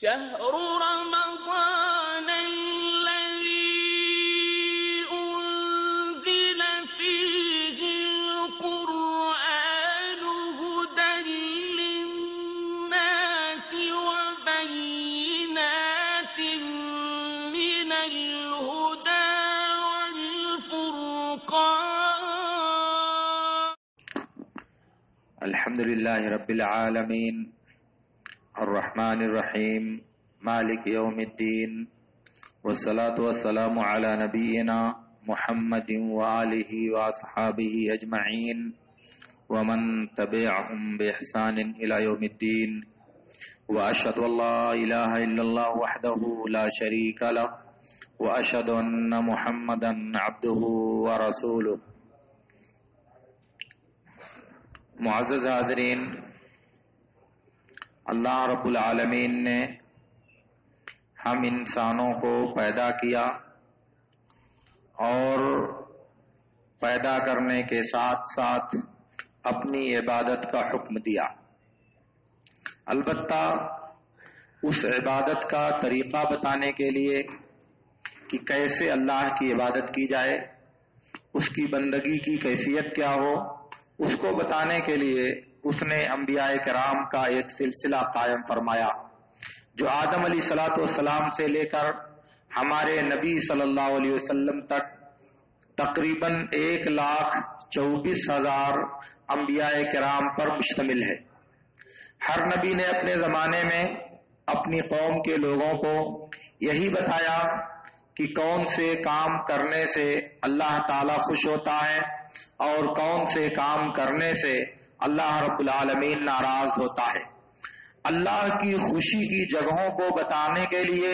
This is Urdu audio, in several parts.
شهر رمضان الذي أنزل فيه القرآن هدى للناس وبينات من الهدى والفرقان. الحمد لله رب العالمين الرحمن الرحيم مالك يوم الدين والصلاة والسلام على نبينا محمد وآله وأصحابه أجمعين ومن تبعهم بإحسان إلى يوم الدين وأشهد أن لا إله إلا الله وحده لا شريك له وأشهد أن محمدا عبده ورسوله. معزز حاضرین، اللہ رب العالمین نے ہم انسانوں کو پیدا کیا اور پیدا کرنے کے ساتھ ساتھ اپنی عبادت کا حکم دیا. البتہ اس عبادت کا طریقہ بتانے کے لیے کہ کیسے اللہ کی عبادت کی جائے، اس کی بندگی کی کیفیت کیا ہو، اس کو بتانے کے لیے اس نے انبیاء کرام کا ایک سلسلہ قائم فرمایا جو آدم علیہ الصلوۃ والسلام سے لے کر ہمارے نبی صلی اللہ علیہ وسلم تک تقریباً 1,24,000 انبیاء کرام پر مشتمل ہے. ہر نبی نے اپنے زمانے میں اپنی قوم کے لوگوں کو یہی بتایا کہ کون سے کام کرنے سے اللہ تعالی خوش ہوتا ہے اور کون سے کام کرنے سے اللہ رب العالمین ناراض ہوتا ہے. اللہ کی خوشی کی جگہوں کو بتانے کے لیے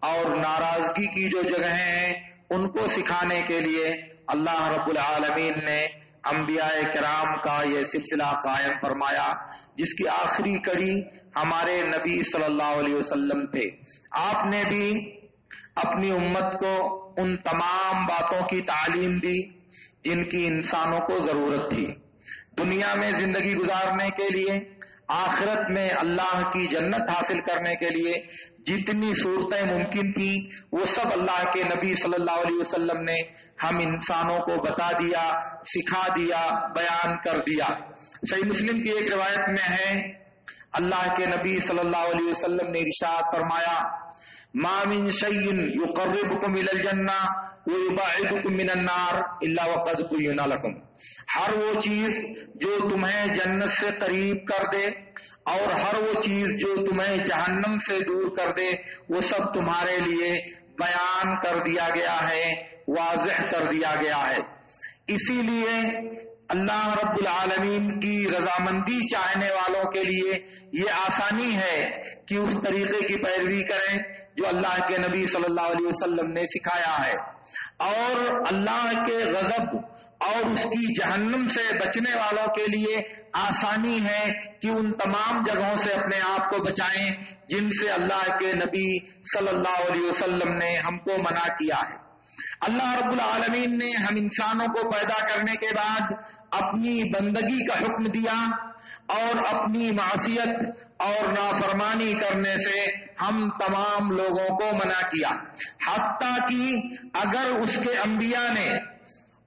اور ناراضگی کی جو جگہیں ہیں ان کو سکھانے کے لیے اللہ رب العالمین نے انبیاء کرام کا یہ سلسلہ قائم فرمایا، جس کی آخری کڑی ہمارے نبی صلی اللہ علیہ وسلم تھے. آپ نے بھی اپنی امت کو ان تمام باتوں کی تعلیم دی جن کی انسانوں کو ضرورت تھی. دنیا میں زندگی گزارنے کے لیے، آخرت میں اللہ کی جنت حاصل کرنے کے لیے جتنی صورتیں ممکن تھی وہ سب اللہ کے نبی صلی اللہ علیہ وسلم نے ہم انسانوں کو بتا دیا، سکھا دیا، بیان کر دیا. صحیح مسلم کی ایک روایت میں ہے، اللہ کے نبی صلی اللہ علیہ وسلم نے ارشاد فرمایا، ما من شيء يقربكم الى الجنہ ويبعدكم من النار الا وقد بين لكم. ہر وہ چیز جو تمہیں جنت سے قریب کر دے اور ہر وہ چیز جو تمہیں جہنم سے دور کر دے وہ سب تمہارے لیے بیان کر دیا گیا ہے، واضح کر دیا گیا ہے. اسی لیے اللہ رب العالمین کی رضامندی چاہنے والوں کے لیے یہ آسانی ہے کہ اس طریقے کی پیروی کریں جو اللہ کے نبی صلی اللہ علیہ وسلم نے سکھایا ہے، اور اللہ کے غضب اور اس کی جہنم سے بچنے والوں کے لیے آسانی ہے کہ ان تمام جگہوں سے اپنے آپ کو بچائیں جن سے اللہ کے نبی صلی اللہ علیہ وسلم نے ہم کو منع کیا ہے. اللہ رب العالمین نے ہم انسانوں کو پیدا کرنے کے بعد اپنی بندگی کا حکم دیا اور اپنی معصیت اور نافرمانی کرنے سے ہم تمام لوگوں کو منع کیا. حتیٰ کہ اگر اس کے انبیاء نے،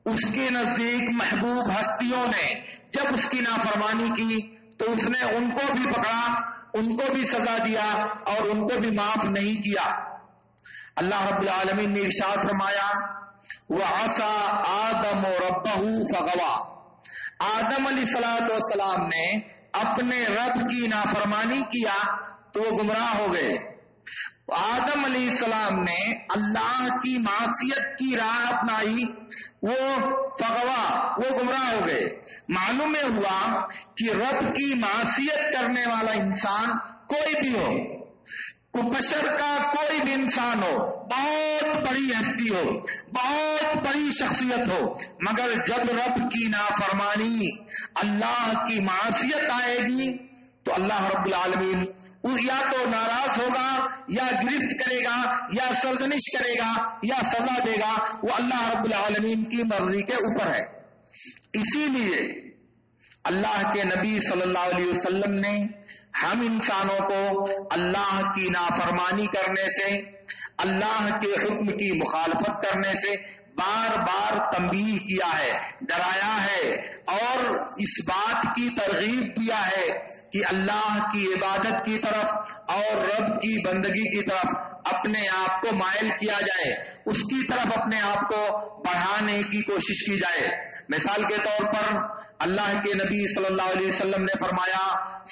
اس کے نزدیک محبوب ہستیوں نے جب اس کی نافرمانی کی تو اس نے ان کو بھی پکڑا، ان کو بھی سزا دیا اور ان کو بھی معاف نہیں کیا. اللہ رب العالمین نے ارشاد فرمایا، وَعَصَىٰ آدَمُ رَبَّهُ فَغَوَىٰ. آدم علیہ السلام نے اپنے رب کی نافرمانی کیا تو وہ گمراہ ہو گئے. آدم علیہ السلام نے اللہ کی معصیت کی راہ اپنائی، وہ فغوا، وہ گمراہ ہو گئے. معلوم ہوا کہ رب کی معصیت کرنے والا انسان کوئی بھی ہو، بشر کا کوئی بھی انسان ہو، بہت بڑی ہستی ہو، بہت بڑی شخصیت ہو، مگر جب رب کی نافرمانی، اللہ کی معصیت آئے گی تو اللہ رب العالمین یا تو ناراض ہوگا، یا گرفت کرے گا، یا سرزنش کرے گا، یا سزا دے گا. وہ اللہ رب العالمین کی مرضی کے اوپر ہے. اسی لیے اللہ کے نبی صلی اللہ علیہ وسلم نے ہم انسانوں کو اللہ کی نافرمانی کرنے سے، اللہ کے حکم کی مخالفت کرنے سے بار بار تنبیہ کیا ہے، ڈرایا ہے، اور اس بات کی ترغیب دیا ہے کہ اللہ کی عبادت کی طرف اور رب کی بندگی کی طرف اپنے آپ کو مائل کیا جائے، اس کی طرف اپنے آپ کو بڑھانے کی کوشش کی جائے۔ مثال کے طور پر اللہ کے نبی صلی اللہ علیہ وسلم نے فرمایا،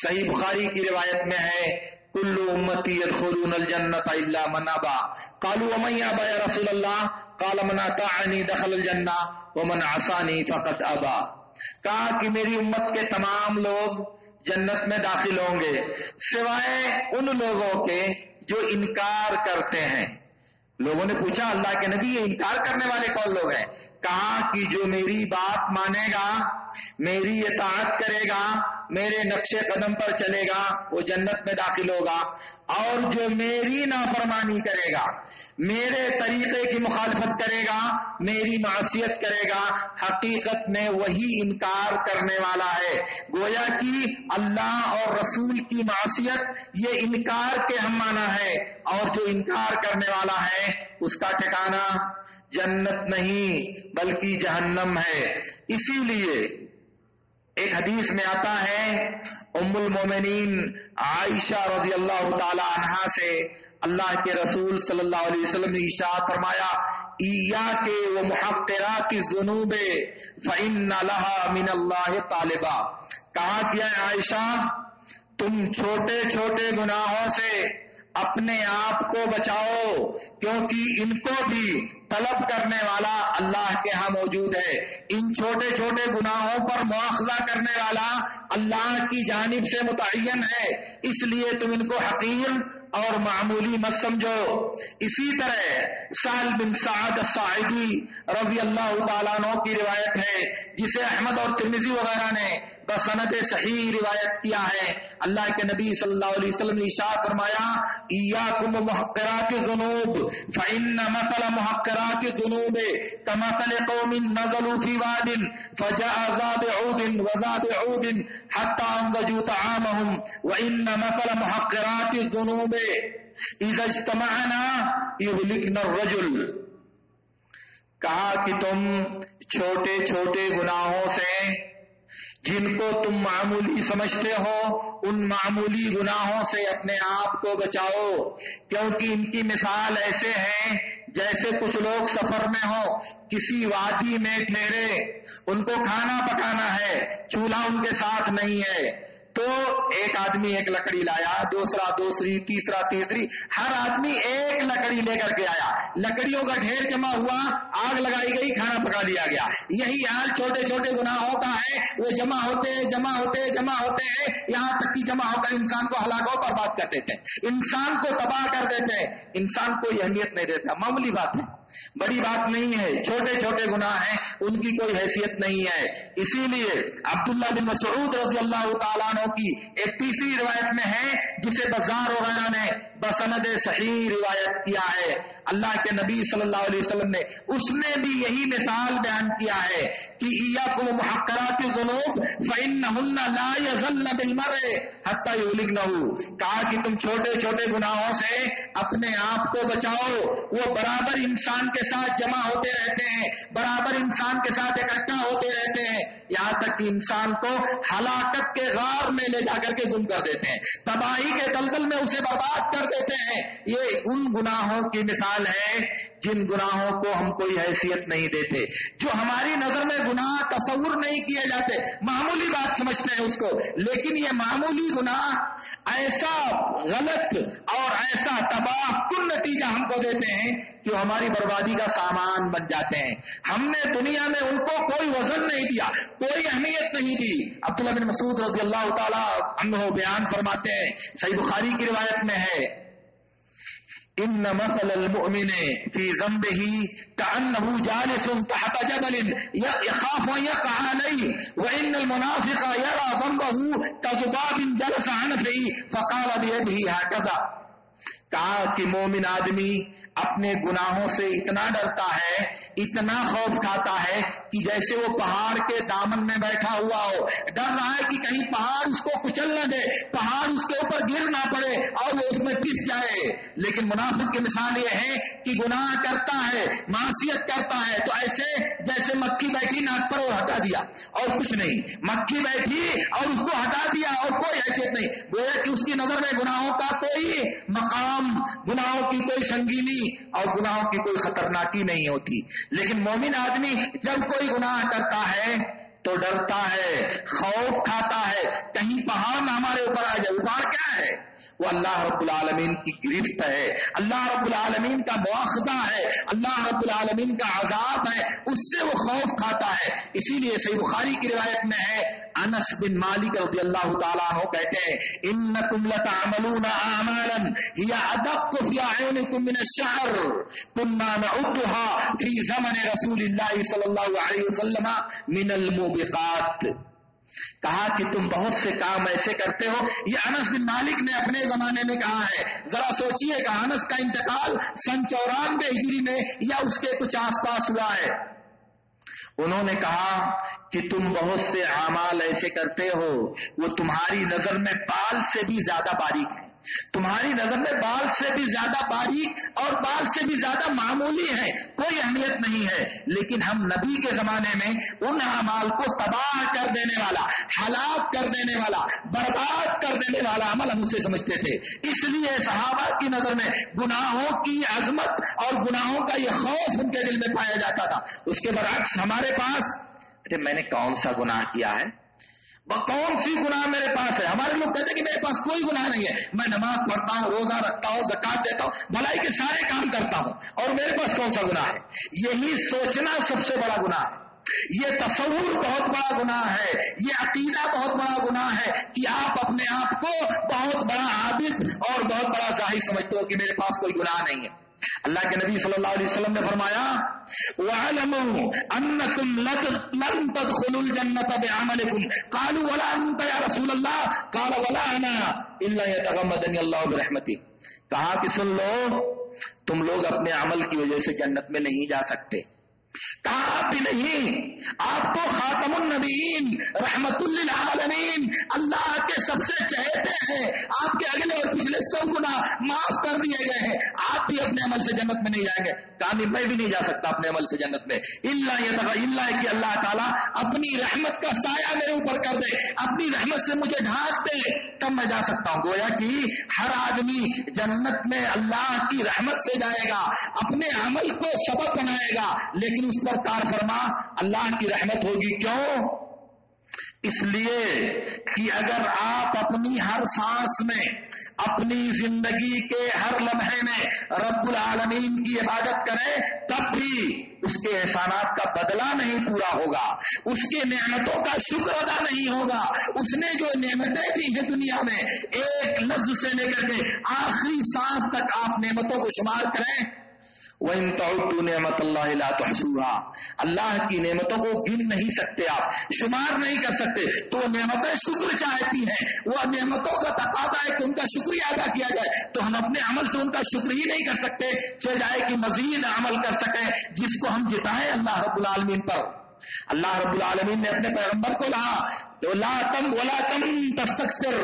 صحیح بخاری کی روایت میں ہے، کل امتی يدخلون الجنۃ الا من ابى قالوا ومن يابى يا رسول اللہ قال من اطاعني دخل الجنہ ومن عصاني فقد ابى۔ کہا کہ میری امت کے تمام لوگ جنت میں داخل ہوں گے سوائے ان لوگوں کے جو انکار کرتے ہیں۔ لوگوں نے پوچھا اللہ کے نبی یہ انکار کرنے والے کون لوگ ہیں؟ کہا کہ جو میری بات مانے گا، میری اطاعت کرے گا، میرے نقش قدم پر چلے گا، وہ جنت میں داخل ہوگا، اور جو میری نافرمانی کرے گا، میرے طریقے کی مخالفت کرے گا، میری معصیت کرے گا، حقیقت میں وہی انکار کرنے والا ہے۔ گویا کہ اللہ اور رسول کی معصیت یہ انکار کے ہم معنی ہے، اور جو انکار کرنے والا ہے اس کا ٹھکانہ جنت نہیں بلکہ جہنم ہے۔ اسی لیے ایک حدیث میں آتا ہے، ام المومنین عائشہ رضی اللہ تعالی عنہا سے اللہ کے رسول صلی اللہ علیہ وسلم نے ارشاد فرمایا، ایاک ومحقرات الذنوب فإن لها من اللہ طالبا۔ کہا کیا عائشہ تم چھوٹے چھوٹے گناہوں سے اپنے آپ کو بچاؤ، کیونکہ ان کو بھی طلب کرنے والا اللہ کے ہاں موجود ہے۔ ان چھوٹے چھوٹے گناہوں پر مواخذہ کرنے والا اللہ کی جانب سے متعین ہے، اس لیے تم ان کو حقیر اور معمولی مت سمجھو۔ اسی طرح سہل بن سعد الساعدی رضی اللہ تعالیٰ عنہ کی روایت ہے، جسے احمد اور ترمذی وغیرہ نے بسند صحیح روایت کیا ہے۔ اللہ کے نبی صلی اللہ علیہ وسلم نے ارشاد فرمایا، ایاکم محقرات الذنوب فإن مثل محقرات الذنوب كمثل قوم نزلوا في واد فجاء ذا بعود وذا بعود حتى انضجوا طعامهم وإن مثل محقرات الذنوب اذا اجتمعنا يهلكن الرجل۔ کہا کہ تم چھوٹے چھوٹے گناہوں سے جن کو تم معمولی سمجھتے ہو، ان معمولی گناہوں سے اپنے آپ کو بچاؤ، کیونکہ ان کی مثال ایسے ہیں جیسے کچھ لوگ سفر میں ہوں، کسی وادی میں ٹھہرے، ان کو کھانا پکانا ہے، چولہا ان کے ساتھ نہیں ہے، تو ایک آدمی ایک لکڑی لایا، دوسرا دوسری، تیسرا تیسری، ہر آدمی ایک لکڑی لے کر کے آیا، لکڑیوں کا ڈھیر جمع ہوا، آگ لگائی گئی، کھانا پکا لیا گیا۔ یہی حال چھوٹے چھوٹے گناہوں کا ہے، وہ جمع ہوتے ہیں یہاں تک کہ جمع ہو کر انسان کو ہلاک و برباد کر دیتے ہیں، انسان کو تباہ کر دیتے ہیں۔ انسان کو یہ اہمیت نہیں دیتا، معمولی بات ہے، بڑی بات نہیں ہے، چھوٹے چھوٹے گناہ ہیں، ان کی کوئی حیثیت نہیں ہے۔ اسی لیے عبداللہ بن مسعود رضی اللہ تعالیٰ عنہ کی ایک تیسری روایت میں ہے، جسے بزار وغیرہ نے بسند صحیح روایت کیا ہے، اللہ کے نبی صلی اللہ علیہ وسلم نے اس میں بھی یہی مثال بیان کیا ہے کہ ایاکم محقرات الذنوب فإنہن لا یزلن بالمرء حتی یہلکنہ۔ کہا کہ تم چھوٹے چھوٹے گناہوں سے اپنے آپ کو بچاؤ، وہ برابر انسان کے ساتھ جمع ہوتے رہتے ہیں، برابر انسان کے ساتھ اکٹھا ہوتے رہتے ہیں، یہاں تک کہ انسان کو ہلاکت کے غار میں لے جا کر کے گم کر دیتے ہیں، تباہی کے دلدل میں اسے برباد کر دیتے ہیں۔ یہ ان گناہوں کی مثال ہے جن گناہوں کو ہم کوئی حیثیت نہیں دیتے، جو ہماری نظر میں گناہ تصور نہیں کیے جاتے، معمولی بات سمجھتے ہیں اس کو، لیکن یہ معمولی گناہ ایسا غلط اور ایسا تباہ کن نتیجہ ہم کو دیتے ہیں کہ ہماری بربادی کا سامان بن جاتے ہیں۔ ہم نے دنیا میں ان کو کوئی وزن نہیں دیا، کوئی اہمیت نہیں دی۔ عبداللہ بن مسعود رضی اللہ تعالی عنہ بیان فرماتے ہیں، صحیح بخاری کی روایت میں ہے، ان مثل المؤمن في ذنبه كأنه جالس تحت جبل يخاف ان يقع عليه وان المنافق يرى ذنبه كذباب جلس عنفه فقال بيده هكذا۔ کہا کہ مومن آدمی اپنے گناہوں سے اتنا ڈرتا ہے، اتنا خوف کھاتا ہے کہ جیسے وہ پہاڑ کے دامن میں بیٹھا ہوا ہو، ڈر رہا ہے کہ کہیں پہاڑ اس کو کچل نہ دے، پہاڑ اس کے اوپر گر نہ پڑے اور وہ اس میں پس جائے۔ لیکن منافق کی مثال یہ ہے کہ گناہ کرتا ہے، معصیت کرتا ہے تو ایسے جیسے مکھی بیٹھی ناک پر اور ہٹا دیا اور کچھ نہیں، مکھی بیٹھی اور اس کو ہٹا دیا اور کوئی حیثیت نہیں، گویا کہ اس کی نظر میں گناہوں کا کوئی مقام، گناہوں کی کوئی سنگینی اور گناہوں کی کوئی خطرناکی نہیں ہوتی۔ لیکن مومن آدمی جب کوئی گناہ کرتا ہے تو ڈرتا ہے، خوف کھاتا ہے کہیں پہاڑ نہ ہمارے اوپر آ جائے۔ پہاڑ کیا ہے؟ وہ اللہ رب العالمین کی گرفت ہے، اللہ رب العالمین کا مواخذہ ہے، اللہ رب العالمین کا عذاب ہے، اس سے وہ خوف کھاتا ہے۔ اسی لیے صحیح بخاری کی روایت میں ہے، انس بن مالک رضی اللہ تعالیٰ عنہ کہتے ہیں، انکم لتعملون اعمالا ہی ادق فی اعینکم من الشعر کنا نعدها فی زمن رسول اللہ صلی اللہ علیہ وسلم من الموبقات۔ کہا کہ تم بہت سے کام ایسے کرتے ہو، یہ انس بن مالک نے اپنے زمانے میں کہا ہے۔ ذرا سوچئے کہ انس کا انتقال سن 94 ہجری میں یا اس کے کچھ آس پاس ہوا ہے۔ انہوں نے کہا کہ تم بہت سے اعمال ایسے کرتے ہو وہ تمہاری نظر میں بال سے بھی زیادہ باریک ہیں، تمہاری نظر میں بال سے بھی زیادہ باریک اور بال سے بھی زیادہ معمولی ہے، کوئی اہمیت نہیں ہے، لیکن ہم نبی کے زمانے میں ان اعمال کو تباہ کر دینے والا، ہلاک کر دینے والا، برباد کر دینے والا عمل ہم اسے سمجھتے تھے۔ اس لیے صحابہ کی نظر میں گناہوں کی عظمت اور گناہوں کا یہ خوف ان کے دل میں پایا جاتا تھا۔ اس کے برعکس ہمارے پاس میں نے کون سا گناہ کیا ہے، کون سی گناہ میرے پاس ہے؟ ہمارے لوگ کہتے ہیں کہ میرے پاس کوئی گناہ نہیں ہے، میں نماز پڑھتا ہوں، روزہ رکھتا ہوں، زکات دیتا ہوں، بھلائی کے سارے کام کرتا ہوں، اور میرے پاس کون سا گناہ ہے؟ یہی سوچنا سب سے بڑا گناہ ہے، یہ تصور بہت بڑا گناہ ہے، یہ عقیدہ بہت بڑا گناہ ہے کہ آپ اپنے آپ کو بہت بڑا عابد اور بہت بڑا زاہد سمجھتے ہو کہ میرے پاس کوئی گناہ نہیں ہے۔ اللہ کے نبی صلی اللہ علیہ وسلم نے فرمایا، وَاعْلَمُوا أَنَّكُمْ لَن تَدْخُلُوا الْجَنَّةَ بِعَمَلِكُمْ قَالُوا وَلَا أَنْتَ يَا رَسُولَ اللَّهِ قَالَ وَلَا أَنَا إِلَّا يَتَغَمَّدَنِي اللَّهُ بِرَحْمَتِهِ۔ کہا کہ سن لو، تم لوگ اپنے عمل کی وجہ سے جنت میں نہیں جا سکتے۔ کہا آپ بھی نہیں، آپ تو خاتم النبیین، رحمت للعالمین، اللہ کے سب سے چہیتے ہیں، آپ کے اگلے اور پچھلے سب گناہ معاف کر دیے گئے ہیں، آپ بھی اپنے عمل سے جنت میں نہیں جائیں گے۔ کہا نہیں، میں بھی نہیں جا سکتا اپنے عمل سے جنت میں، اللہ کہ اللہ تعالیٰ اپنی رحمت کا سایہ میرے اوپر کر دے، اپنی رحمت سے مجھے ڈھانپ دے، تب میں جا سکتا ہوں۔ گویا کہ ہر آدمی جنت میں اللہ کی رحمت سے جائے گا، اپنے عمل کو سبب بنائے گا، لیکن اس پر کار فرما اللہ کی رحمت ہوگی۔ کیوں؟ اس لیے کہ اگر آپ اپنی ہر سانس میں، اپنی زندگی کے ہر لمحے میں رب العالمین کی عبادت کریں، تب بھی اس کے احسانات کا بدلہ نہیں پورا ہوگا، اس کے نعمتوں کا شکر ادا نہیں ہوگا۔ اس نے جو نعمتیں دی ہیں دنیا میں، ایک لفظ سے لے کر کے آخری سانس تک آپ نعمتوں کو شمار کریں، وَإِن تَعُدُّوا نِعْمَتَ اللَّهِ لَا تُحْصُوهَا، اللہ کی نعمتوں کو گن نہیں سکتے، آپ شمار نہیں کر سکتے۔ تو وہ نعمتیں شکر چاہتی ہیں، وہ نعمتوں کا تقاضا ہے کہ ان کا شکریہ ادا کیا جائے، تو ہم اپنے عمل سے ان کا شکر ہی نہیں کر سکتے، چل جائے کہ مزید عمل کر سکیں جس کو ہم جتائیں اللہ رب العالمین پر۔ اللہ رب العالمین نے اپنے پیغمبر کو کہا، لا تم تستکثر،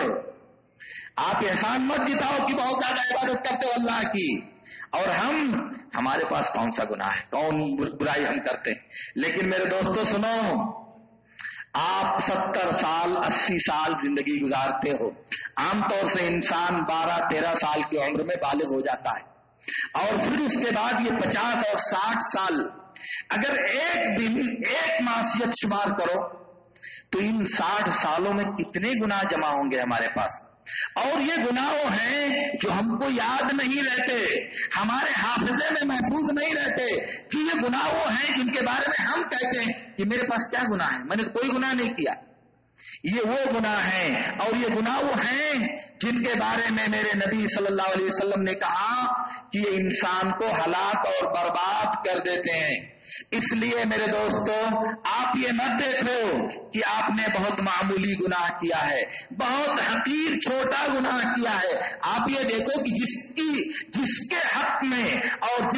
آپ احسان مت جتاؤ کہ بہت زیادہ عبادت کرتے ہو اللہ کی، اور ہمارے پاس کون سا گناہ ہے، کون برائی ہم کرتے ہیں۔ لیکن میرے دوستو سنو، آپ 70 سال 80 سال زندگی گزارتے ہو، عام طور سے انسان 12-13 سال کی عمر میں بالغ ہو جاتا ہے، اور پھر اس کے بعد یہ 50 اور 60 سال، اگر ایک دن ایک معصیت شمار کرو تو ان 60 سالوں میں کتنے گناہ جمع ہوں گے ہمارے پاس، اور یہ گناہ ہیں جو ہم کو یاد نہیں رہتے، ہمارے حافظے میں محفوظ نہیں رہتے، کہ یہ گناہ ہیں جن کے بارے میں ہم کہتے ہیں کہ میرے پاس کیا گناہ ہے، میں نے کوئی گناہ نہیں کیا۔ یہ وہ گناہ ہیں، اور یہ گناہ ہیں جن کے بارے میں میرے نبی صلی اللہ علیہ وسلم نے کہا کہ یہ انسان کو ہلاک اور برباد کر دیتے ہیں۔ اس لیے میرے دوستو، آپ یہ مت دیکھو کہ آپ نے بہت معمولی گناہ کیا ہے، بہت حقیر چھوٹا گناہ کیا ہے، آپ یہ دیکھو کہ جس کے حق میں اور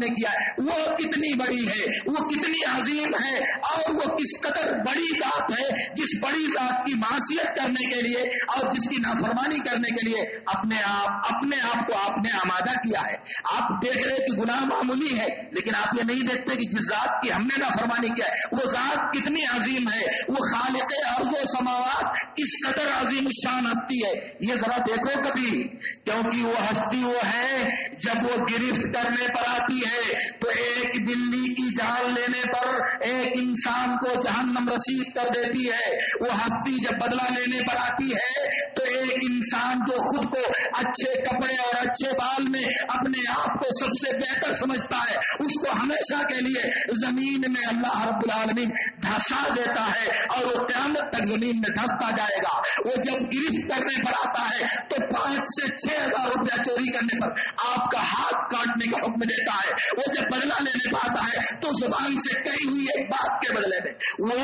نے کیا ہے وہ کتنی بڑی ہے، وہ کتنی عظیم ہے، اور وہ کس قدر بڑی ذات ہے جس بڑی ذات کی معصیت کرنے کے لیے اور جس کی نافرمانی کرنے کے لیے اپنے آپ کو آپ نے آمادہ کیا ہے۔ آپ دیکھ رہے کہ گناہ معمولی ہے، لیکن آپ یہ نہیں دیکھتے کہ جس ذات کی ہم نے نافرمانی کیا ہے وہ ذات کتنی عظیم ہے، وہ خالق ارض و سماوات کس قدر عظیم الشان ہستی ہے۔ یہ ذرا دیکھو کبھی، کیونکہ وہ ہستی وہ ہے جب وہ گرفت کرنے پر آتی ہے تو ایک بلی کی جان لینے پر ایک انسان کو جہنم رسید کر دیتی ہے۔ وہ ہستی جب بدلہ لینے پر آتی ہے تو ایک انسان جو خود کو اچھے کپڑے اور اچھے بال میں اپنے آپ کو سب سے بہتر سمجھتا ہے، اس کو ہمیشہ کے لیے زمین میں اللہ رب العالمین دھسا دیتا ہے اور وہ قیامت تک زمین میں دھستا جائے گا۔ وہ جب گرفت کرنے پر آتا ہے تو 5 سے 6 ہزار روپیہ چوری کرنے پر آپ کا ہاتھ کاٹنے کا حکم دیتا ہے۔ وہ جب بدلہ لینے پر آتا ہے تو زبان سے کہی ہوئی ایک بات کے بدلے میں وہ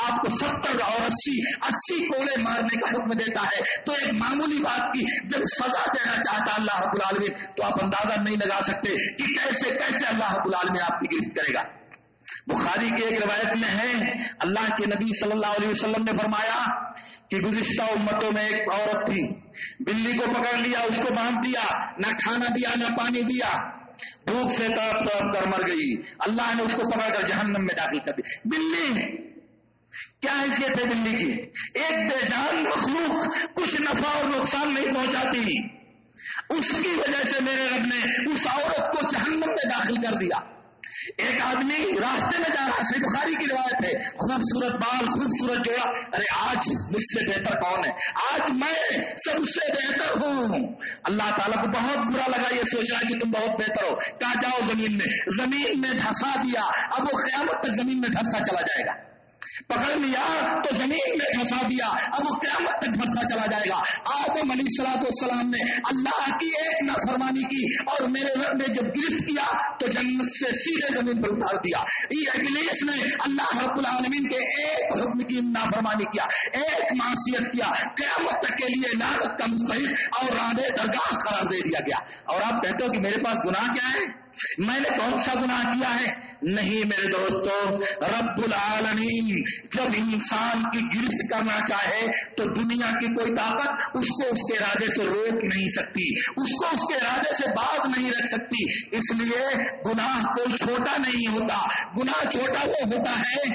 آپ کو 70 اور 80 کوڑے مارنے کا حکم دیتا ہے۔ تو ایک معمولی بات کی جب سزا دینا چاہتا اللہ رب العالمین تو آپ اندازہ نہیں لگا سکتے کہ کیسے اللہ رب العالمین آپ کی گرفت کرے گا۔ بخاری کی ایک روایت میں ہے اللہ کے نبی صلی اللہ علیہ وسلم نے فرمایا کہ گزشتہ امتوں میں ایک عورت تھی، بلی کو پکڑ لیا، اس کو باندھ دیا، نہ کھانا دیا نہ پانی دیا، بھوک سے تڑپ تڑپ کر مر گئی۔ اللہ نے اس کو پکڑ کر جہنم میں داخل کر دی۔ بلی کیا حیثیت ہے بلی کی؟ ایک بے جان مخلوق کچھ نفع اور نقصان نہیں پہنچاتی، اس کی وجہ سے میرے رب نے اس عورت کو جہنم میں داخل کر دیا۔ ایک آدمی راستے میں جا رہا، صحیح بخاری کی روایت ہے، خوبصورت بال، خوبصورت جوڑا، ارے آج مجھ سے بہتر کون ہے، آج میں سب سے بہتر ہوں۔ اللہ تعالیٰ کو بہت برا لگا، یہ سوچا کہ تم بہت بہتر ہو، کہا جاؤ زمین میں دھسا دیا، اب وہ قیامت تک زمین میں دھستا چلا جائے گا۔ پکڑ لیا تو زمین میں پھنسا دیا، اب وہ قیامت تک پھنستا چلا جائے گا۔ آدم علیہ الصلوۃ والسلام نے اللہ کی ایک نافرمانی کی اور میرے رب نے جب گرفت کیا تو جنت سے سیدھے زمین پر اتار دیا۔ یہ ابلیس نے اللہ رب العالمین کے ایک حکم کی نافرمانی کیا، ایک معصیت کیا، قیامت تک کے لیے لعنت کا مستحق اور رادے درگاہ قرار دے دیا گیا۔ اور آپ کہتے ہو کہ میرے پاس گناہ کیا ہے، میں نے کون سا گناہ کیا ہے؟ نہیں میرے دوستو، رب العالمین جب انسان کی گرفت کرنا چاہے تو دنیا کی کوئی طاقت اس کو اس کے ارادے سے روک نہیں سکتی، اس کو اس کے ارادے سے باز نہیں رکھ سکتی۔ اس لیے گناہ کوئی چھوٹا نہیں ہوتا، گناہ چھوٹا وہ ہوتا ہے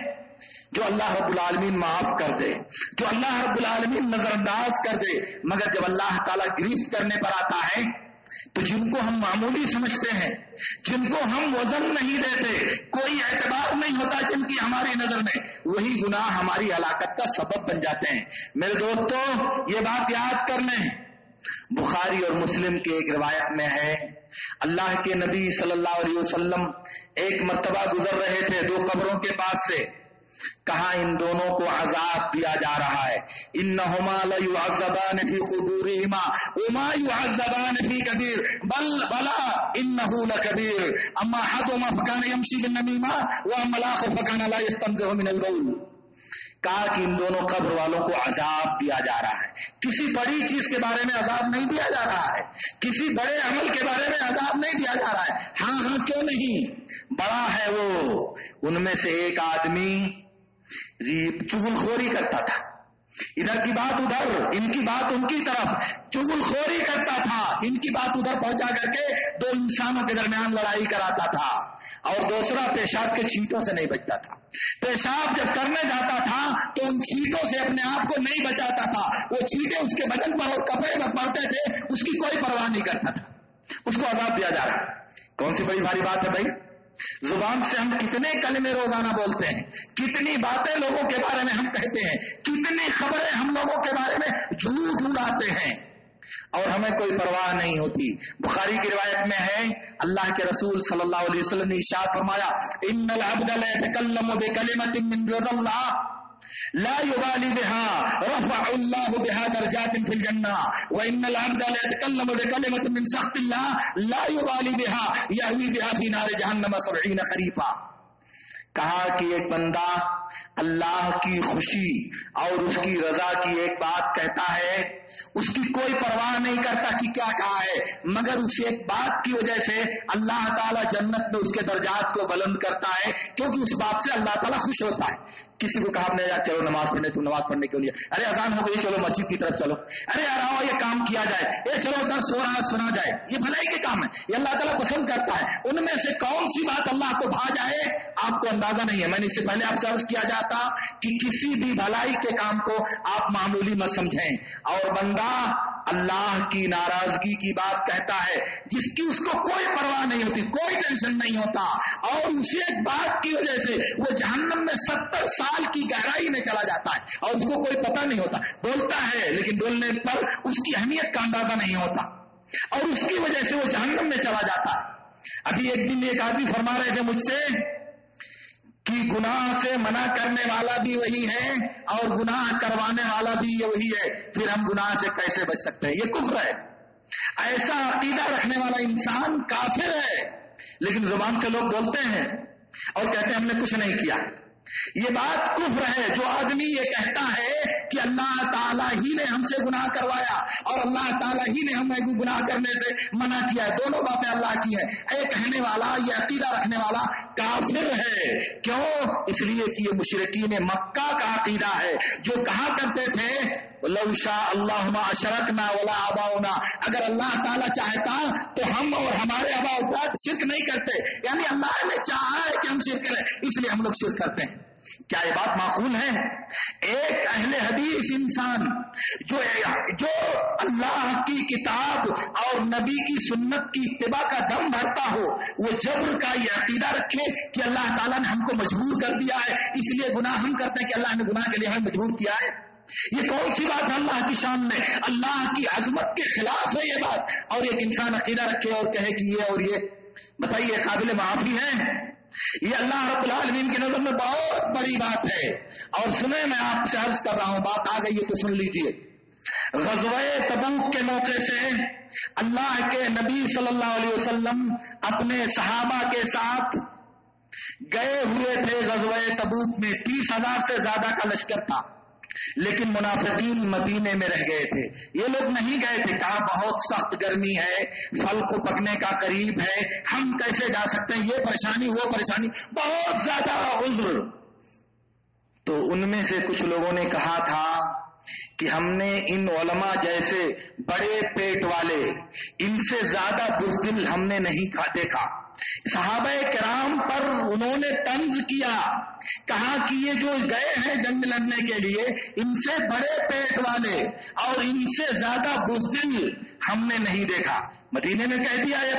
جو اللہ رب العالمین معاف کر دے، جو اللہ رب العالمین نظر انداز کر دے۔ مگر جب اللہ تعالیٰ گرفت کرنے پر آتا ہے تو جن کو ہم معمولی سمجھتے ہیں، جن کو ہم وزن نہیں دیتے، کوئی اعتبار نہیں ہوتا جن کی ہماری نظر میں، وہی گناہ ہماری ہلاکت کا سبب بن جاتے ہیں۔ میرے دوستو یہ بات یاد کر لیں، بخاری اور مسلم کی ایک روایت میں ہے اللہ کے نبی صلی اللہ علیہ وسلم ایک مرتبہ گزر رہے تھے 2 قبروں کے پاس سے، کہا ان دونوں کو عذاب دیا جا رہا ہے، انہما لیعذبان فی قبورہما وما یعذبان فی کبیر بلا انہ لکبیر اما احدہما فکان یمشی بالنمیمہ واما الاخر فکان لا یستنزہ من البول۔ کہا کہ ان دونوں قبر والوں کو عذاب دیا جا رہا ہے، کسی بڑی چیز کے بارے میں عذاب نہیں دیا جا رہا ہے، کسی بڑے عمل کے بارے میں عذاب نہیں دیا جا رہا ہے۔ ہاں کیوں نہیں، بڑا ہے وہ۔ ان میں سے ایک آدمی چغل خوری کرتا تھا، ادھر کی بات ادھر، ان کی بات ان کی طرف، چغل خوری کرتا تھا، ان کی بات ادھر پہنچا کر کے 2 انسانوں کے درمیان لڑائی کراتا تھا، اور دوسرا پیشاب کے چھینٹوں سے نہیں بچتا تھا۔ پیشاب جب کرنے جاتا تھا تو ان چھینٹوں سے اپنے آپ کو نہیں بچاتا تھا، وہ چھینٹیں اس کے بدن پر اور کپڑے پر پڑتے تھے، اس کی کوئی پرواہ نہیں کرتا تھا، اس کو عذاب دیا جا رہا ہے۔ کون سی بڑی بھاری بات ہے بھائی؟ زبان سے ہم کتنے کلمے روزانہ بولتے ہیں، کتنی باتیں لوگوں کے بارے میں ہم کہتے ہیں، کتنی خبریں ہم لوگوں کے بارے میں جھوٹ اڑاتے ہیں، اور ہمیں کوئی پرواہ نہیں ہوتی۔ بخاری کی روایت میں ہے اللہ کے رسول صلی اللہ علیہ وسلم نے ارشاد فرمایا ان العبد لا يتكلم بكلمة من رضا الله لا يبالي بها رفع الله بها درجات في الجنة وان العبد لا يتكلم بكلمة من سخط الله لا يبالي بها يهوي بها في نار جهنم 70 خريفا۔ کہا کہ ایک بندہ اللہ کی خوشی اور اس کی رضا کی ایک بات کہتا ہے، اس کی کوئی پرواہ نہیں کرتا کہ کیا کہا ہے، مگر اس ایک بات کی وجہ سے اللہ تعالیٰ جنت میں اس کے درجات کو بلند کرتا ہے، کیونکہ اس بات سے اللہ تعالیٰ خوش ہوتا ہے۔ کسی کو کہا آپ نے یار چلو نماز پڑھنے، تو نماز پڑھنے کے لیے، ارے اذان ہو گئی چلو مسجد کی طرف چلو، ارے یار آؤ یہ کام کیا جائے، یہ چلو درس ہو رہا ہے سنا جائے، یہ بھلائی کے کام ہے، یہ اللہ تعالیٰ پسند کرتا ہے۔ ان میں سے کون سی بات اللہ کو بھا جائے آپ کو اندازہ نہیں ہے۔ میں نے اس سے پہلے آپ سے عرض کیا جاتا کہ کسی بھی بھلائی کے کام کو آپ معمولی مت سمجھیں، اور بندہ اللہ کی ناراضگی کی بات کہتا ہے جس کی اس کو کوئی پرواہ نہیں ہوتی، کوئی ٹینشن نہیں ہوتا، اور اسی ایک بات کی وجہ سے وہ جہنم میں 70 سال کی گہرائی میں چلا جاتا ہے اور اس کو کوئی پتہ نہیں ہوتا۔ بولتا ہے لیکن بولنے پر اس کی اہمیت کا اندازہ نہیں ہوتا، اور اس کی وجہ سے وہ جہنم میں چلا جاتا ہے۔ ابھی ایک دن ایک آدمی فرما رہے تھے مجھ سے کہ گناہ سے منع کرنے والا بھی وہی ہے اور گناہ کروانے والا بھی وہی ہے، پھر ہم گناہ سے کیسے بچ سکتے ہیں؟ یہ کفر ہے۔ ایسا عقیدہ رکھنے والا انسان کافر ہے، لیکن زبان سے لوگ بولتے ہیں اور کہتے ہیں ہم نے کچھ نہیں کیا۔ یہ بات کفر ہے۔ جو آدمی یہ کہتا ہے کہ اللہ تعالیٰ ہی نے ہم سے گناہ کروایا اور اللہ تعالیٰ ہی نے ہمیں گناہ کرنے سے منع کیا ہے، دونوں باتیں اللہ کی ہیں، یہ کہنے والا، یہ عقیدہ رکھنے والا کافر ہے۔ کیوں؟ اس لیے کہ یہ مشرکین مکہ کا عقیدہ ہے، جو کہا کرتے تھے لو شاء اللہ ما اشرکنا ولا آباؤنا، اگر اللہ تعالیٰ چاہتا تو ہم اور ہمارے آباء و اجداد شرک نہیں کرتے، یعنی اللہ نے چاہا ہے کہ ہم شرک کریں اس لیے ہم لوگ شرک کرتے ہیں۔ کیا یہ بات معقول ہے؟ ایک اہل حدیث انسان جو اللہ کی کتاب اور نبی کی سنت کی اتباع کا دم بھرتا ہو، وہ جبر کا یہ عقیدہ رکھے کہ اللہ تعالیٰ نے ہم کو مجبور کر دیا ہے اس لیے گناہ ہم کرتے ہیں کہ اللہ نے گناہ کے لیے ہمیں مجبور کیا ہے، یہ کون سی بات ہے اللہ کی شان میں؟ اللہ کی عظمت کے خلاف ہے یہ بات۔ اور ایک انسان عقیدہ رکھے اور کہے کہ یہ اور یہ، بتائیے قابل معافی ہے؟ یہ اللہ رب العالمین کی نظر میں بہت بڑی بات ہے۔ اور سنیں، میں آپ سے عرض کر رہا ہوں، بات آ گئی ہے تو سن لیجئے۔ غزوہ تبوک کے موقع سے اللہ کے نبی صلی اللہ علیہ وسلم اپنے صحابہ کے ساتھ گئے ہوئے تھے غزوہ تبوک میں۔ 30,000 سے زیادہ کا لشکر تھا، لیکن منافقین مدینے میں رہ گئے تھے۔ یہ لوگ نہیں گئے تھے، کہا بہت سخت گرمی ہے، پھل کو پکنے کا قریب ہے، ہم کیسے جا سکتے ہیں، یہ پریشانی وہ پریشانی، بہت زیادہ عذر۔ تو ان میں سے کچھ لوگوں نے کہا تھا کہ ہم نے ان علماء جیسے بڑے پیٹ والے، ان سے زیادہ بزدل ہم نے نہیں دیکھا۔ صحابہ کرام پر انہوں نے طنز کیا، کہا کہ یہ جو گئے ہیں جنگ لڑنے کے لیے، ان سے بڑے پیٹ والے اور ان سے زیادہ بزدل ہم نے نہیں دیکھا۔ مدینے میں کہہ دیا یہ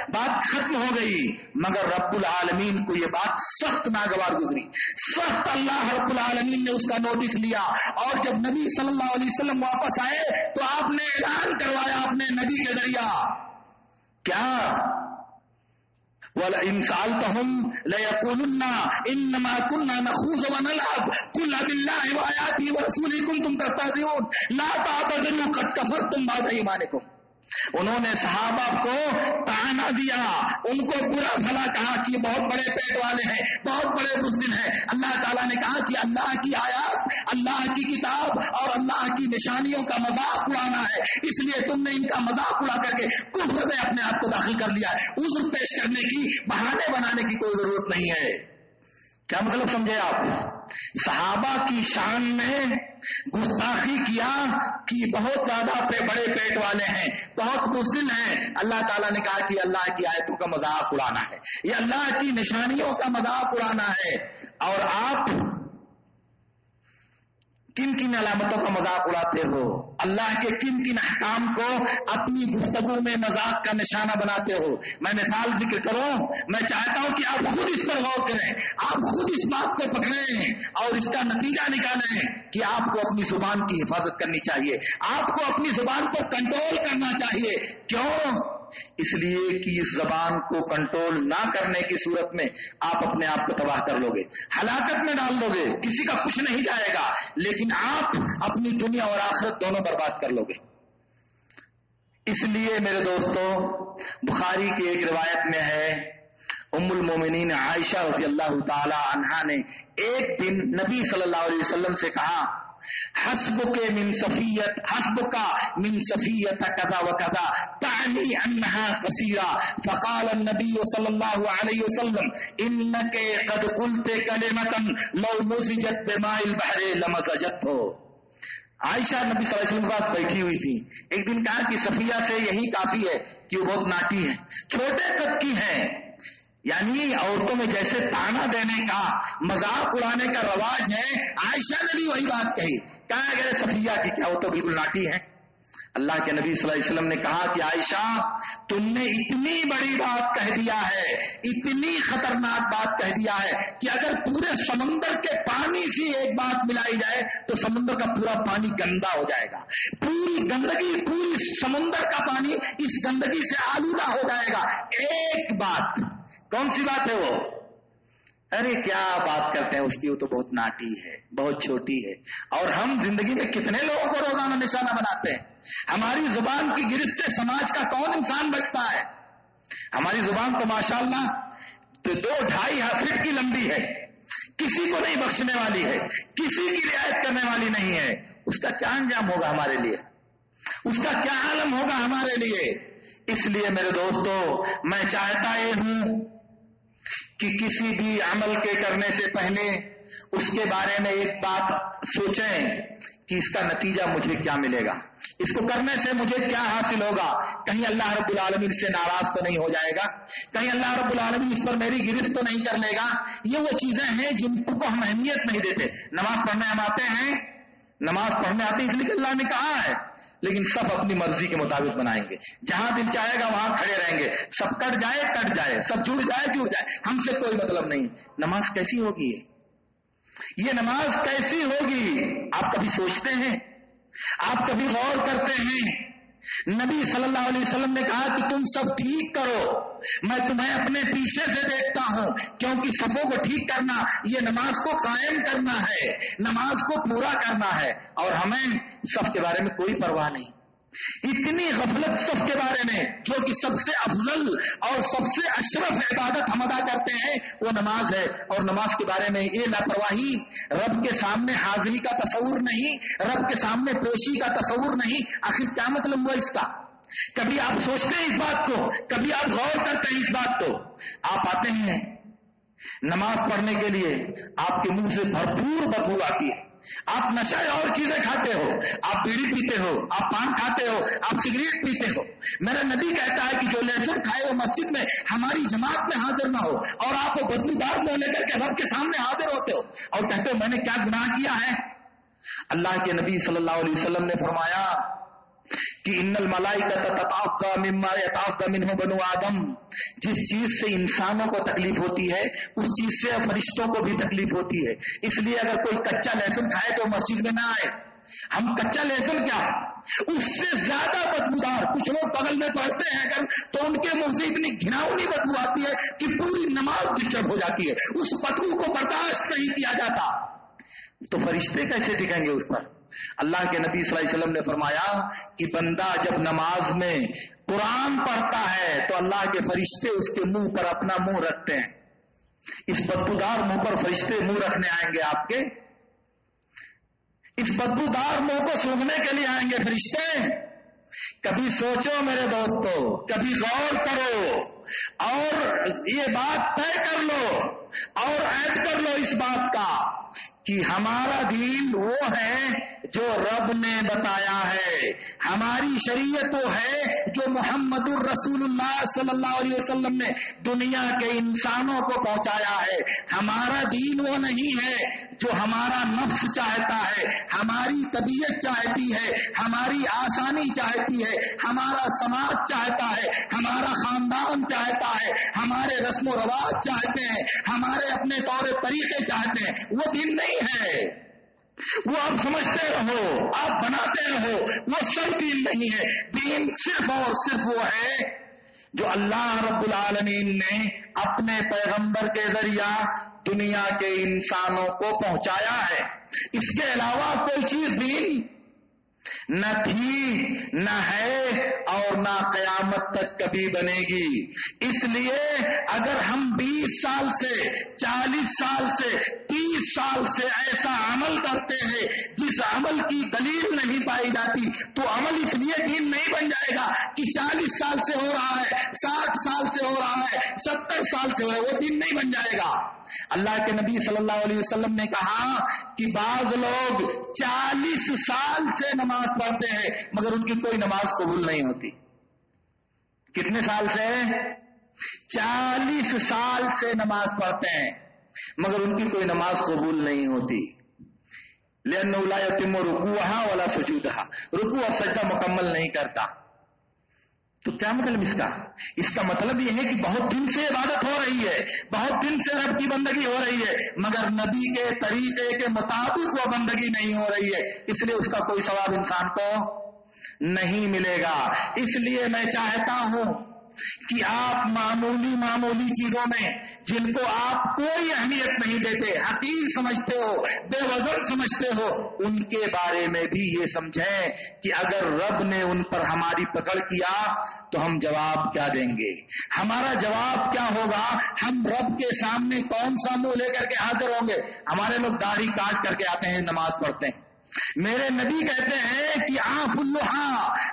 بات ختم ہو گئی، مگر رب العالمین کو یہ بات سخت ناگوار گزری، سخت اللہ رب العالمین نے اس کا نوٹس لیا، اور جب نبی صلی اللہ علیہ وسلم واپس آئے تو آپ نے اعلان کروایا اپنے نبی کے ذریعہ، کیا وَلَئِن سَأَلْتَهُمْ لَيَقُولُنَّ إِنَّمَا كُنَّا نَخُوضُ وَنَلْعَبُ قُلْ أَبِاللَّهِ وَآيَاتِهِ وَرَسُولِهِ كُنتُمْ تَسْتَهْزِئُونَ لَا تَعْتَذِرُوا قَدْ كَفَرْتُمْ بَعْدَ إِيمَانِكُمْ۔ انہوں نے صحابہ کو طعنہ دیا، ان کو برا بھلا کہا کہ بہت بڑے پیٹ والے ہیں، بہت بڑے بزدل ہیں۔ اللہ تعالیٰ نے کہا کہ اللہ کی آیات، اللہ کی کتاب اور اللہ کی نشانیوں کا مذاق اڑانا ہے، اس لیے تم نے ان کا مذاق اڑا کر کے کفر میں اپنے آپ کو داخل کر لیا ہے۔ عذر پیش کرنے کی، بہانے بنانے کی کوئی ضرورت نہیں ہے۔ کیا مطلب سمجھے آپ؟ صحابہ کی شان میں گستاخی کیا کہ بہت زیادہ بڑے پیٹ والے ہیں، بہت بزدل ہیں۔ اللہ تعالیٰ نے کہا کہ اللہ کی آیتوں کا مذاق اڑانا ہے، یہ اللہ کی نشانیوں کا مذاق اڑانا ہے۔ اور آپ کن کن علامتوں کا مذاق اڑاتے ہو؟ اللہ کے کن کن احکام کو اپنی گفتگو میں مذاق کا نشانہ بناتے ہو؟ میں مثال ذکر کروں، میں چاہتا ہوں کہ آپ خود اس پر غور کریں، آپ خود اس بات کو پکڑیں اور اس کا نتیجہ نکالیں کہ آپ کو اپنی زبان کی حفاظت کرنی چاہیے، آپ کو اپنی زبان پر کنٹرول کرنا چاہیے۔ کیوں؟ اس لیے کہ اس زبان کو کنٹرول نہ کرنے کی صورت میں آپ اپنے آپ کو تباہ کر لو گے، ہلاکت میں ڈال دو گے، کسی کا کچھ نہیں جائے گا، لیکن آپ اپنی دنیا اور آخرت دونوں برباد کر لو گے۔ اس لیے میرے دوستو، بخاری کی ایک روایت میں ہے، ام المومنین عائشہ رضی اللہ تعالی عنہا نے ایک دن نبی صلی اللہ علیہ وسلم سے کہا حسبک من صفیت کذا وکذا تعنی انها قصیرہ فقال النبی صلی اللہ علیہ وسلم انک قد قلت کلمۃ لو مزجت بماء البحر لمزجته. عائشہ نبی صلی اللہ علیہ وسلم کے پاس بیٹھی ہوئی تھی. ایک دن کہا کہ صفیہ سے یہی کافی ہے کہ وہ بہت ناٹی ہے, چھوٹے قد کی ہے, یعنی عورتوں میں جیسے تانا دینے کا مذاق اڑانے کا رواج ہے, عائشہ نے بھی وہی بات کہی. کہا کہ صفیہ کی کیا وہ تو بالکل ناٹی ہے. اللہ کے نبی صلی اللہ علیہ وسلم نے کہا کہ عائشہ تم نے اتنی بڑی بات کہہ دیا ہے, اتنی خطرناک بات کہہ دیا ہے کہ اگر پورے سمندر کے پانی سے ایک بات ملائی جائے تو سمندر کا پورا پانی گندا ہو جائے گا. پوری گندگی, پوری سمندر کا پانی اس گندگی سے آلودہ ہو جائے گا. ایک بات, کون سی بات ہے وہ؟ ارے کیا بات کرتے ہیں اس کی, وہ تو بہت ناٹی ہے, بہت چھوٹی ہے. اور ہم زندگی میں کتنے لوگوں کو روزانہ نشانہ بناتے ہیں. ہماری زبان کی گرفت سے سماج کا کون انسان بچتا ہے؟ ہماری زبان تو ماشاءاللہ 2-2.5 فٹ کی لمبی ہے, کسی کو نہیں بخشنے والی ہے, کسی کی رعایت کرنے والی نہیں ہے. اس کا کیا انجام ہوگا ہمارے لیے, اس کا کیا عالم ہوگا ہمارے لیے. اس لیے میرے دوستو, میں چاہتا یہ ہوں کہ کسی بھی عمل کے کرنے سے پہلے اس کے بارے میں ایک بات سوچیں کہ اس کا نتیجہ مجھے کیا ملے گا, اس کو کرنے سے مجھے کیا حاصل ہوگا. کہیں اللہ رب العالمین سے ناراض تو نہیں ہو جائے گا, کہیں اللہ رب العالمین اس پر میری گرفت تو نہیں کر لے گا. یہ وہ چیزیں ہیں جن کو ہم اہمیت نہیں دیتے. نماز پڑھنے ہم آتے ہیں, نماز پڑھنے آتے ہیں اس لیے کہ اللہ نے کہا ہے, لیکن سب اپنی مرضی کے مطابق بنائیں گے. جہاں دل چاہے گا وہاں کھڑے رہیں گے. سب کٹ جائے, سب جڑ جائے, ہم سے کوئی مطلب نہیں. نماز کیسی ہوگی, یہ نماز کیسی ہوگی؟ آپ کبھی سوچتے ہیں, آپ کبھی غور کرتے ہیں؟ نبی صلی اللہ علیہ وسلم نے کہا کہ تم سب ٹھیک کرو, میں تمہیں اپنے پیچھے سے دیکھتا ہوں, کیونکہ صفوں کو ٹھیک کرنا یہ نماز کو قائم کرنا ہے, نماز کو پورا کرنا ہے. اور ہمیں صف کے بارے میں کوئی پرواہ نہیں. اتنی غفلت صف کے بارے میں, جو کہ سب سے افضل اور سب سے اشرف عبادت ہم ادا کرتے ہیں وہ نماز ہے. اور نماز کے بارے میں یہ لاپرواہی, رب کے سامنے حاضری کا تصور نہیں, رب کے سامنے پیشی کا تصور نہیں. آخر کیا مطلب ہوا اس کا؟ کبھی آپ سوچتے ہیں اس بات کو, کبھی آپ غور کرتے ہیں اس بات کو؟ آپ آتے ہیں نماز پڑھنے کے لیے, آپ کے منہ سے بھرپور بدبو آتی ہے, آپ نشہ اور چیزیں کھاتے ہو, آپ بیڑی پیتے ہو, آپ پان کھاتے ہو, آپ سگریٹ پیتے ہو. میرا نبی کہتا ہے کہ جو لہسن کھائے وہ مسجد میں ہماری جماعت میں حاضر نہ ہو, اور آپ وہ بدبودار منہ لے کر کے رب کے سامنے حاضر ہوتے ہو اور کہتے ہو میں نے کیا گناہ کیا ہے. اللہ کے نبی صلی اللہ علیہ وسلم نے فرمایا کہ ان الملائکۃ تتعقى مما يتعقى منه بنو آدم, جس چیز سے انسانوں کو تکلیف ہوتی ہے اس چیز سے فرشتوں کو بھی تکلیف ہوتی ہے. اس لیے اگر کوئی کچا لہسن کھائے تو مسجد میں نہ آئے. ہم کچا لہسن کیا, اس سے زیادہ بدبودار کچھ لوگ بغل میں پڑھتے ہیں اگر تو ان کے منہ سے اتنی گھناؤنی بدبو آتی ہے کہ پوری نماز ڈسٹرب ہو جاتی ہے, اس بدبو کو برداشت نہیں کیا جاتا. تو فرشتے کیسے ٹکیں گے اس پر؟ اللہ کے نبی صلی اللہ علیہ وسلم نے فرمایا کہ بندہ جب نماز میں قرآن پڑھتا ہے تو اللہ کے فرشتے اس کے منہ پر اپنا منہ رکھتے ہیں. اس بدبودار منہ پر فرشتے منہ رکھنے آئیں گے آپ کے, اس بدبودار منہ کو سونگھنے کے لیے آئیں گے فرشتے. کبھی سوچو میرے دوستو, کبھی غور کرو اور یہ بات طے کر لو اور عہد کر لو اس بات کا کہ ہمارا دین وہ ہے جو رب نے بتایا ہے, ہماری شریعت وہ ہے جو محمد الرسول اللہ صلی اللہ علیہ وسلم نے دنیا کے انسانوں کو پہنچایا ہے. ہمارا دین وہ نہیں ہے جو ہمارا نفس چاہتا ہے, ہماری طبیعت چاہتی ہے, ہماری آسانی چاہتی ہے, ہمارا سماج چاہتا ہے, ہمارا خاندان چاہتا ہے, ہمارے رسم و رواج چاہتے ہیں, ہمارے اپنے طور طریقے چاہتے ہیں. وہ دین نہیں ہے, وہ آپ سمجھتے رہو, آپ بناتے رہو, وہ سب دین نہیں ہے. دین صرف اور صرف وہ ہے جو اللہ رب العالمین نے اپنے پیغمبر کے ذریعہ دنیا کے انسانوں کو پہنچایا ہے. اس کے علاوہ کوئی چیز دین نہ تھی، نہ ہے، اور نہ قیامت تک کبھی بنے گی۔ اس لیے اگر ہم 20 سال سے، 40 سال سے، 30 سال سے ایسا عمل کرتے ہیں جس عمل کی دلیل نہیں پائی جاتی، تو عمل اس لیے دین نہیں بن جائے گا کہ 40 سال سے ہو رہا ہے، 60 سال سے ہو رہا ہے، 70 سال سے ہو رہا ہے، وہ دین نہیں بن جائے گا۔ اللہ کے نبی صلی اللہ علیہ وسلم نے کہا کہ بعض لوگ 40 سال سے نماز پڑھتے ہیں مگر ان کی کوئی نماز قبول نہیں ہوتی۔ کتنے سال سے؟ 40 سال سے نماز پڑھتے ہیں مگر ان کی کوئی نماز قبول نہیں ہوتی۔ لأنه لا يتم ركوعها ولا سجودها، رکوع اور سجدہ مکمل نہیں کرتا۔ تو کیا مطلب اس کا مطلب یہ ہے کہ بہت دن سے عبادت ہو رہی ہے، بہت دن سے رب کی بندگی ہو رہی ہے، مگر نبی کے طریقے کے مطابق وہ بندگی نہیں ہو رہی ہے، اس لیے اس کا کوئی ثواب انسان کو نہیں ملے گا۔ اس لیے میں چاہتا ہوں کہ آپ معمولی چیزوں میں جن کو آپ کوئی اہمیت نہیں دیتے، حقیر سمجھتے ہو، بے وزن سمجھتے ہو، ان کے بارے میں بھی یہ سمجھیں کہ اگر رب نے ان پر ہماری پکڑ کیا تو ہم جواب کیا دیں گے، ہمارا جواب کیا ہوگا، ہم رب کے سامنے کون سا منہ لے کر کے حاضر ہوں گے۔ ہمارے لوگ داڑھی کاٹ کر کے آتے ہیں، نماز پڑھتے ہیں، میرے نبی کہتے ہیں کہ آف اللہ،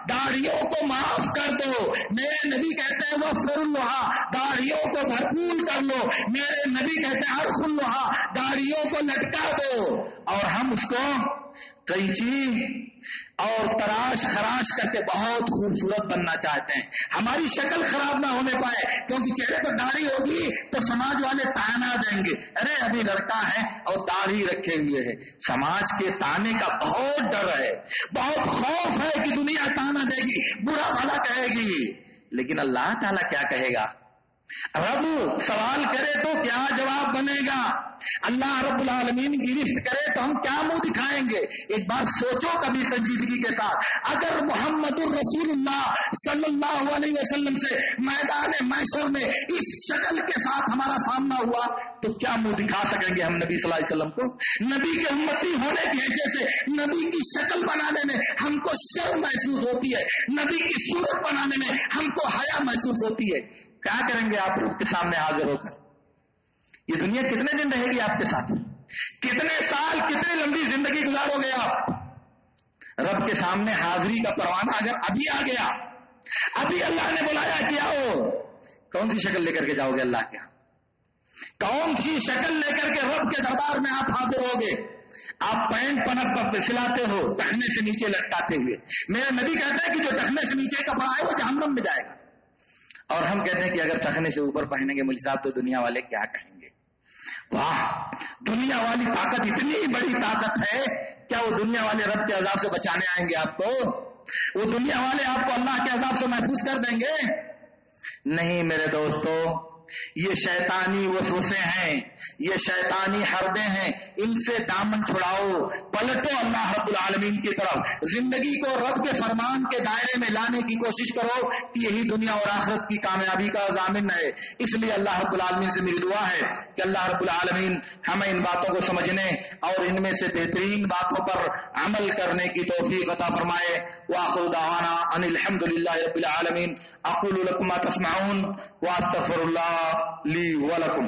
داڑھیوں کو معاف کر دو، میرے نبی کہتے ہیں وفر اللہ، داڑھیوں کو بھرپور کر لو، میرے نبی کہتے ہیں عرف اللہ، داڑھیوں کو لٹکا دو، اور ہم اس کو قینچی اور تراش خراش کر کے بہت خوبصورت بننا چاہتے ہیں، ہماری شکل خراب نہ ہونے پائے، کیونکہ چہرے پر داڑھی ہوگی تو سماج والے تانا دیں گے، ارے ابھی لڑکا ہے اور داڑھی رکھے ہوئے ہے۔ سماج کے تانے کا بہت ڈر ہے، بہت خوف ہے کہ دنیا تانا دے گی، برا بھلا کہے گی، لیکن اللہ تعالیٰ کیا کہے گا؟ رب سوال کرے تو کیا جواب بنے گا؟ اللہ رب العالمین گرفت کرے تو ہم کیا منہ دکھائیں گے؟ ایک بار سوچو کبھی سنجیدگی کے ساتھ، اگر محمد الرسول اللہ صلی اللہ علیہ وسلم سے میدان محشر میں اس شکل کے ساتھ ہمارا سامنا ہوا تو کیا منہ دکھا سکیں گے ہم نبی صلی اللہ علیہ وسلم کو؟ نبی کے امتی ہونے کی حیثیت سے نبی کی شکل بنانے میں ہم کو شرم محسوس ہوتی ہے، نبی کی صورت بنانے میں ہم کو حیا محسوس ہوتی ہے۔ کیا کریں گے آپ رب کے سامنے حاضر ہو کر؟ یہ دنیا کتنے دن رہے گی آپ کے ساتھ؟ کتنے سال، کتنی لمبی زندگی گزارو گے آپ؟ رب کے سامنے حاضری کا پروانہ اگر ابھی آ گیا، ابھی اللہ نے بلایا کہ آؤ، کون سی شکل لے کر کے جاؤ گے اللہ کے یہاں؟ کون سی شکل لے کر کے رب کے دربار میں آپ حاضر ہوگے؟ آپ پینٹ پنپ پر سلاتے ہو ٹخنے سے نیچے لٹکاتے ہوئے، میرے نبی کہتے ہیں کہ جو ٹخنے سے نیچے کپڑا ہے وہ جہنم میں جائے گا، اور ہم کہتے ہیں کہ اگر ٹخنے سے اوپر پہنیں گے مولوی صاحب تو دنیا والے کیا کہیں گے؟ واہ، دنیا والی طاقت اتنی بڑی طاقت ہے، کیا وہ دنیا والے رب کے عذاب سے بچانے آئیں گے آپ کو؟ وہ دنیا والے آپ کو اللہ کے عذاب سے محفوظ کر دیں گے؟ نہیں میرے دوستو، یہ شیطانی وسوسے ہیں، یہ شیطانی حربے ہیں، ان سے دامن چھڑاؤ، پلٹو اللہ رب العالمین کی طرف، زندگی کو رب کے فرمان کے دائرے میں لانے کی کوشش کرو کہ یہی دنیا اور آخرت کی کامیابی کا ضامن ہے۔ اس لیے اللہ رب العالمین سے میری دعا ہے کہ اللہ رب العالمین ہمیں ان باتوں کو سمجھنے اور ان میں سے بہترین باتوں پر عمل کرنے کی توفیق عطا فرمائے۔ وآخر دعوانا ان الحمد للہ رب العالمین۔ اقول لکم ما تسمعون واستغفر اللہ لی ولکم۔